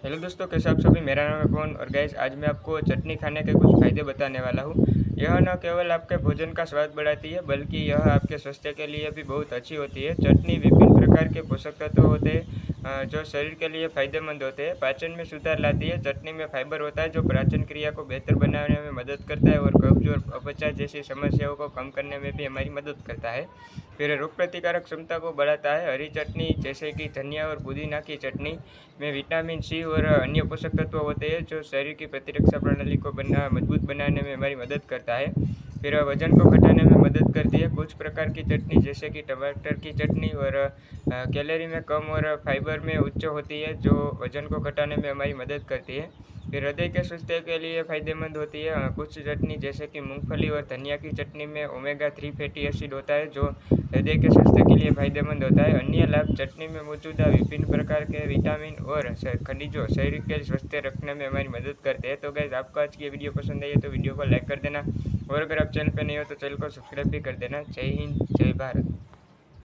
Hello दोस्तों, कैसे आप सभी। मेरा नाम है पवन और गाइस आज मैं आपको चटनी खाने के कुछ फ़ायदे बताने वाला हूँ। यह न केवल आपके भोजन का स्वाद बढ़ाती है बल्कि यह आपके स्वास्थ्य के लिए भी बहुत अच्छी होती है। चटनी विभिन्न प्रकार के पोषक तत्व होते हैं जो शरीर के लिए फ़ायदेमंद होते हैं। पाचन में सुधार लाती है। चटनी में फाइबर होता है जो पाचन क्रिया को बेहतर बनाने में मदद करता है और कब्ज और अपचार जैसी समस्याओं को कम करने में भी हमारी मदद करता है। फिर रोग प्रतिकारक क्षमता को बढ़ाता है। हरी चटनी जैसे कि धनिया और पुदीना की चटनी में विटामिन सी और अन्य पोषक तत्व होते हैं जो शरीर की प्रतिरक्षा प्रणाली को मजबूत बनाने में हमारी मदद करता है। फिर वजन को घटाने में मदद करती है। कुछ प्रकार की चटनी जैसे कि टमाटर की चटनी और कैलोरी में कम और फाइबर में उच्च होती है जो वजन को घटाने में हमारी मदद करती है। फिर हृदय के स्वास्थ्य के लिए फ़ायदेमंद होती है। कुछ चटनी जैसे कि मूंगफली और धनिया की चटनी में ओमेगा 3 फैटी एसिड होता है जो हृदय के स्वास्थ्य के लिए फ़ायदेमंद होता है। अन्य लाभ चटनी में मौजूदा विभिन्न प्रकार के विटामिन और खनिजों शरीर के स्वस्थ रखने में हमारी मदद करते हैं। तो गाइस आपको आज की ये वीडियो पसंद आई है तो वीडियो को लाइक कर देना और अगर आप चैनल पर नए हो तो चैनल को सब्सक्राइब भी कर देना। जय हिंद, जय भारत।